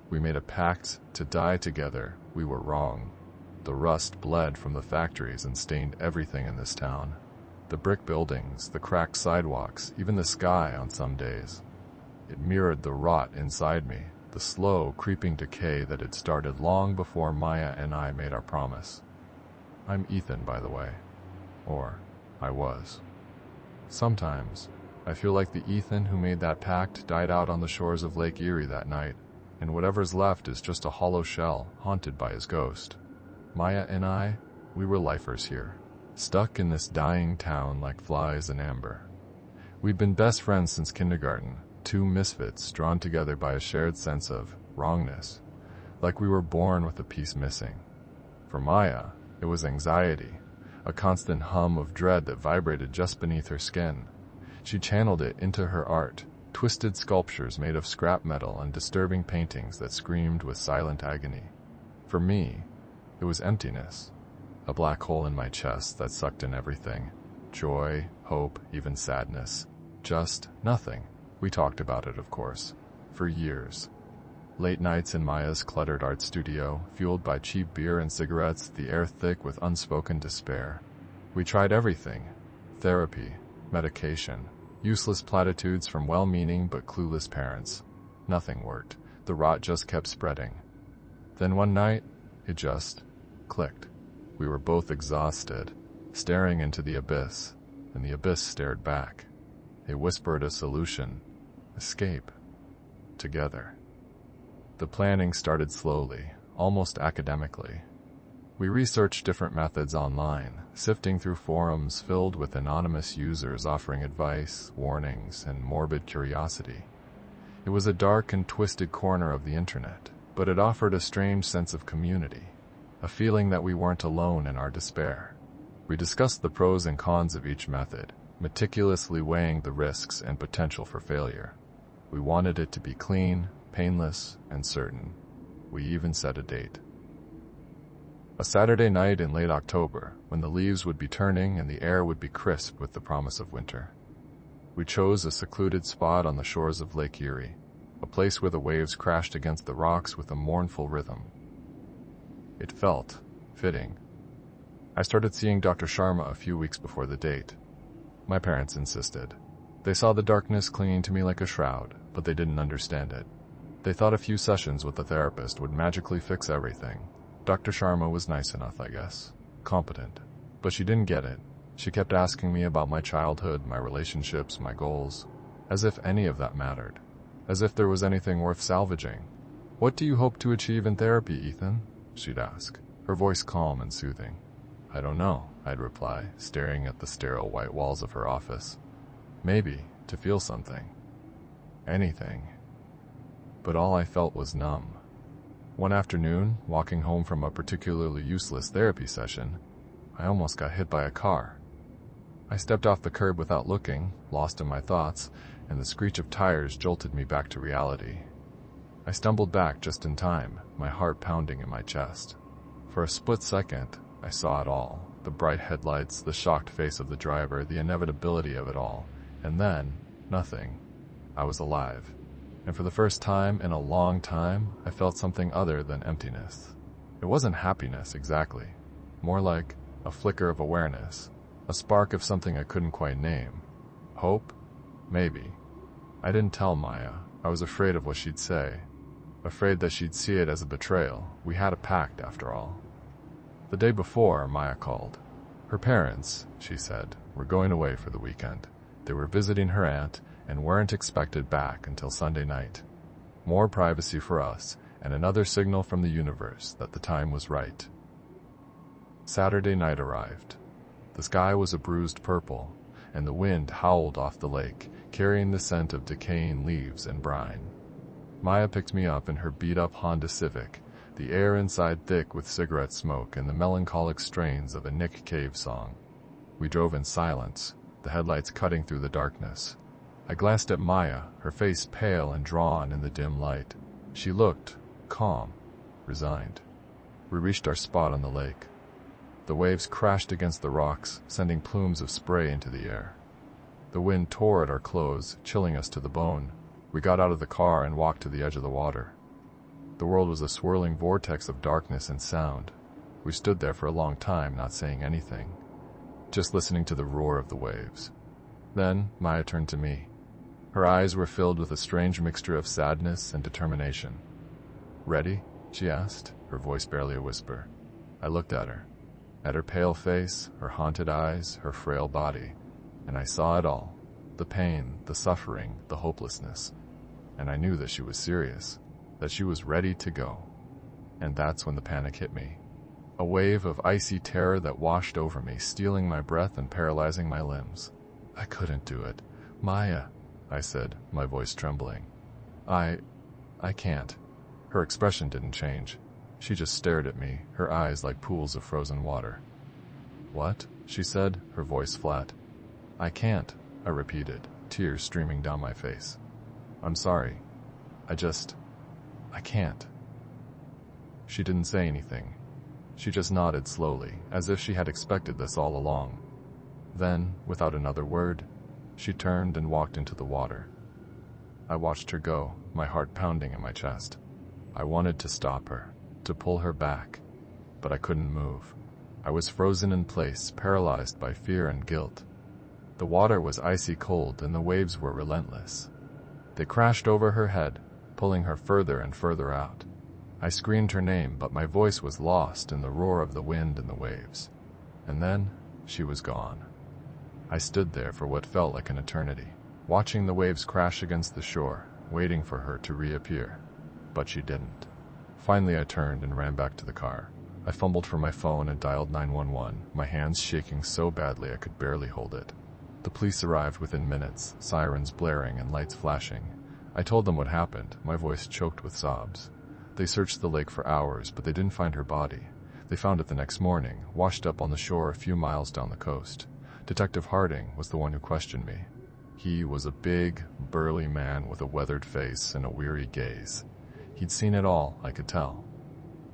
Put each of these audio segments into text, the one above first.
We made a pact to die together. We were wrong. The rust bled from the factories and stained everything in this town. The brick buildings, the cracked sidewalks, even the sky on some days. It mirrored the rot inside me, the slow, creeping decay that had started long before Maya and I made our promise. I'm Ethan, by the way. Or, I was. Sometimes, I feel like the Ethan who made that pact died out on the shores of Lake Erie that night, and whatever's left is just a hollow shell, haunted by his ghost. Maya and I, we were lifers here, stuck in this dying town like flies in amber. We'd been best friends since kindergarten, two misfits drawn together by a shared sense of wrongness, like we were born with a piece missing. For Maya, it was anxiety, a constant hum of dread that vibrated just beneath her skin. She channeled it into her art, twisted sculptures made of scrap metal and disturbing paintings that screamed with silent agony. For me, it was emptiness, a black hole in my chest that sucked in everything. Joy, hope, even sadness. Just nothing. We talked about it, of course, for years. Late nights in Maya's cluttered art studio, fueled by cheap beer and cigarettes, the air thick with unspoken despair. We tried everything. Therapy, medication, useless platitudes from well-meaning but clueless parents. Nothing worked. The rot just kept spreading. Then one night, it just clicked. We were both exhausted, staring into the abyss, and the abyss stared back. It whispered a solution. Escape. Together. The planning started slowly, almost academically. We researched different methods online, sifting through forums filled with anonymous users offering advice, warnings, and morbid curiosity. It was a dark and twisted corner of the internet, but it offered a strange sense of community, a feeling that we weren't alone in our despair. We discussed the pros and cons of each method, meticulously weighing the risks and potential for failure. We wanted it to be clean, painless, and certain. We even set a date. A Saturday night in late October, when the leaves would be turning and the air would be crisp with the promise of winter. We chose a secluded spot on the shores of Lake Erie, a place where the waves crashed against the rocks with a mournful rhythm. It felt fitting. I started seeing Dr. Sharma a few weeks before the date. My parents insisted. They saw the darkness clinging to me like a shroud, but they didn't understand it. They thought a few sessions with a therapist would magically fix everything. Dr. Sharma was nice enough, I guess. Competent. But she didn't get it. She kept asking me about my childhood, my relationships, my goals, as if any of that mattered. As if there was anything worth salvaging. "What do you hope to achieve in therapy, Ethan?" she'd ask, her voice calm and soothing. "I don't know," I'd reply, staring at the sterile white walls of her office. "Maybe to feel something. Anything." But all I felt was numb. One afternoon, walking home from a particularly useless therapy session, I almost got hit by a car. I stepped off the curb without looking, lost in my thoughts, and the screech of tires jolted me back to reality. I stumbled back just in time, my heart pounding in my chest. For a split second, I saw it all. The bright headlights, the shocked face of the driver, the inevitability of it all. And then, nothing. I was alive. And for the first time in a long time, I felt something other than emptiness. It wasn't happiness, exactly. More like a flicker of awareness, a spark of something I couldn't quite name. Hope? Maybe. I didn't tell Maya. I was afraid of what she'd say. Afraid that she'd see it as a betrayal. We had a pact, after all. The day before, Maya called. Her parents, she said, were going away for the weekend. They were visiting her aunt and weren't expected back until Sunday night. More privacy for us, and another signal from the universe that the time was right. Saturday night arrived. The sky was a bruised purple, and the wind howled off the lake, carrying the scent of decaying leaves and brine. Maya picked me up in her beat-up Honda Civic, the air inside thick with cigarette smoke and the melancholic strains of a Nick Cave song. We drove in silence, the headlights cutting through the darkness. I glanced at Maya, her face pale and drawn in the dim light. She looked calm, resigned. We reached our spot on the lake. The waves crashed against the rocks, sending plumes of spray into the air. The wind tore at our clothes, chilling us to the bone. We got out of the car and walked to the edge of the water. The world was a swirling vortex of darkness and sound. We stood there for a long time, not saying anything, just listening to the roar of the waves. Then Maya turned to me. Her eyes were filled with a strange mixture of sadness and determination. "Ready?" she asked, her voice barely a whisper. I looked at her pale face, her haunted eyes, her frail body, and I saw it all. The pain, the suffering, the hopelessness. And I knew that she was serious, that she was ready to go. And that's when the panic hit me. A wave of icy terror that washed over me, stealing my breath and paralyzing my limbs. I couldn't do it. "Maya," I said, my voice trembling. I can't." Her expression didn't change. She just stared at me, her eyes like pools of frozen water. "What?" she said, her voice flat. "I can't," I repeated, tears streaming down my face. "I'm sorry. I can't." She didn't say anything. She just nodded slowly, as if she had expected this all along. Then, without another word, she turned and walked into the water. I watched her go, my heart pounding in my chest. I wanted to stop her, to pull her back, but I couldn't move. I was frozen in place, paralyzed by fear and guilt. The water was icy cold and the waves were relentless. They crashed over her head, pulling her further and further out. I screamed her name, but my voice was lost in the roar of the wind and the waves. And then, she was gone. I stood there for what felt like an eternity, watching the waves crash against the shore, waiting for her to reappear. But she didn't. Finally, I turned and ran back to the car. I fumbled for my phone and dialed 911, my hands shaking so badly I could barely hold it. The police arrived within minutes, sirens blaring and lights flashing. I told them what happened, my voice choked with sobs. They searched the lake for hours, but they didn't find her body. They found it the next morning, washed up on the shore a few miles down the coast. Detective Harding was the one who questioned me. He was a big, burly man with a weathered face and a weary gaze. He'd seen it all, I could tell.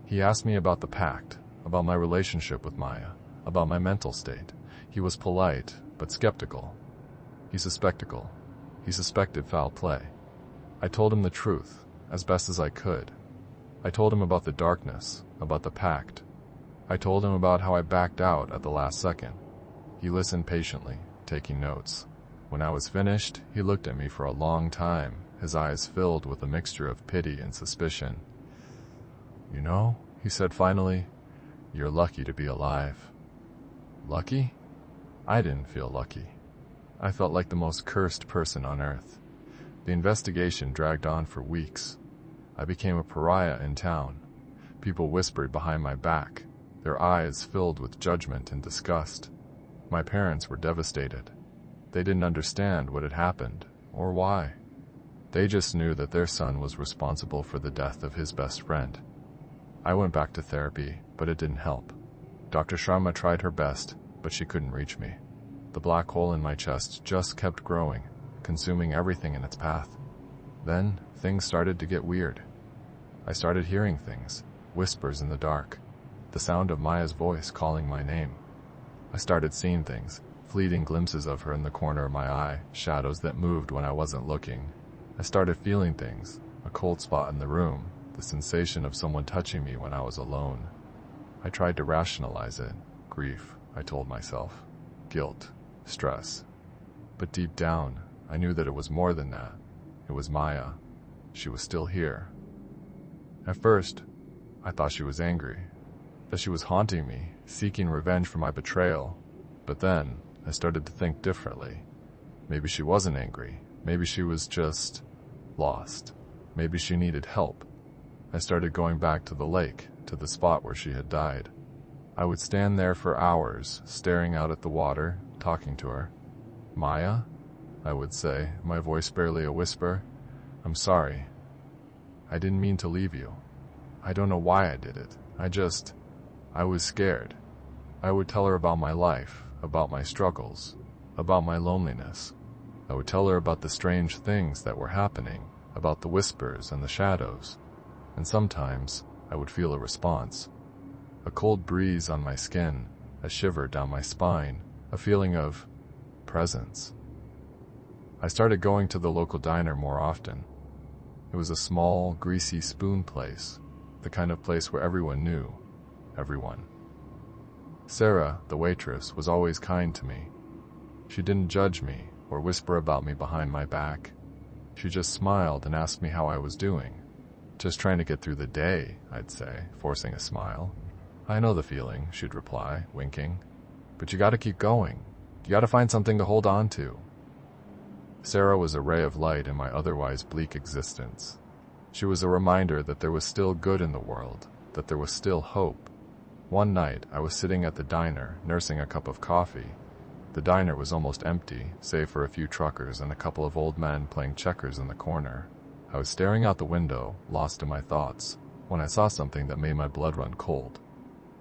He asked me about the pact, about my relationship with Maya, about my mental state. He was polite, but skeptical. He suspected foul play. I told him the truth, as best as I could. I told him about the darkness, about the pact. I told him about how I backed out at the last second. He listened patiently, taking notes. When I was finished, he looked at me for a long time, his eyes filled with a mixture of pity and suspicion. "You know," he said finally, "you're lucky to be alive." Lucky? I didn't feel lucky. I felt like the most cursed person on earth. The investigation dragged on for weeks. I became a pariah in town. People whispered behind my back, their eyes filled with judgment and disgust. My parents were devastated. They didn't understand what had happened, or why. They just knew that their son was responsible for the death of his best friend. I went back to therapy, but it didn't help. Dr. Sharma tried her best, but she couldn't reach me. The black hole in my chest just kept growing, consuming everything in its path. Then, things started to get weird. I started hearing things, whispers in the dark, the sound of Maya's voice calling my name. I started seeing things, fleeting glimpses of her in the corner of my eye, shadows that moved when I wasn't looking. I started feeling things, a cold spot in the room, the sensation of someone touching me when I was alone. I tried to rationalize it. Grief, I told myself. Guilt, stress. But deep down, I knew that it was more than that. It was Maya. She was still here. At first, I thought she was angry, that she was haunting me, seeking revenge for my betrayal. But then, I started to think differently. Maybe she wasn't angry. Maybe she was just lost. Maybe she needed help. I started going back to the lake, to the spot where she had died. I would stand there for hours, staring out at the water, talking to her. "Maya?" I would say, my voice barely a whisper. "I'm sorry. I didn't mean to leave you. I don't know why I did it. I was scared." I would tell her about my life, about my struggles, about my loneliness. I would tell her about the strange things that were happening, about the whispers and the shadows. And sometimes I would feel a response. A cold breeze on my skin, a shiver down my spine, a feeling of presence. I started going to the local diner more often. It was a small, greasy spoon place, the kind of place where everyone knew everyone. Sarah, the waitress, was always kind to me. She didn't judge me or whisper about me behind my back. She just smiled and asked me how I was doing. Just trying to get through the day, I'd say, forcing a smile. I know the feeling, she'd reply, winking. But you gotta keep going. You gotta find something to hold on to. Sarah was a ray of light in my otherwise bleak existence. She was a reminder that there was still good in the world, that there was still hope. One night, I was sitting at the diner, nursing a cup of coffee. The diner was almost empty, save for a few truckers and a couple of old men playing checkers in the corner. I was staring out the window, lost in my thoughts, when I saw something that made my blood run cold.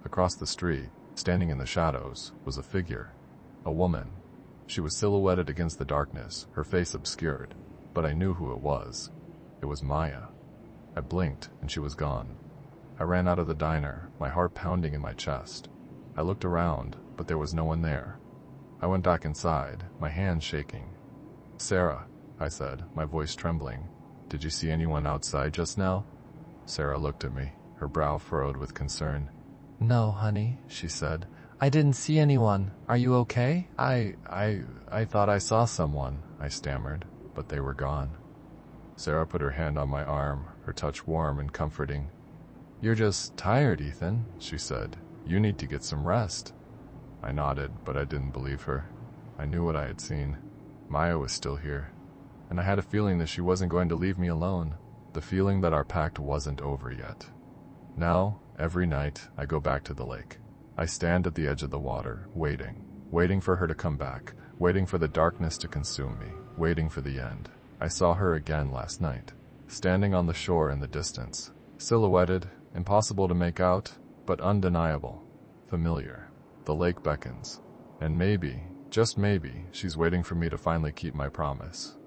Across the street, standing in the shadows, was a figure. A woman. She was silhouetted against the darkness, her face obscured, but I knew who it was. It was Maya. I blinked, and she was gone. I ran out of the diner, my heart pounding in my chest. I looked around, but there was no one there. I went back inside, my hands shaking. "Sarah," I said, my voice trembling, "did you see anyone outside just now?" Sarah looked at me, her brow furrowed with concern. "No, honey," she said. "I didn't see anyone. Are you okay?" I thought I saw someone," I stammered, but they were gone. Sarah put her hand on my arm, her touch warm and comforting. "You're just tired, Ethan," she said. "You need to get some rest." I nodded, but I didn't believe her. I knew what I had seen. Maya was still here, and I had a feeling that she wasn't going to leave me alone, the feeling that our pact wasn't over yet. Now, every night, I go back to the lake. I stand at the edge of the water, waiting for her to come back, waiting for the darkness to consume me, waiting for the end. I saw her again last night, standing on the shore in the distance, silhouetted, impossible to make out, but undeniable, familiar. The lake beckons, and maybe, just maybe, she's waiting for me to finally keep my promise.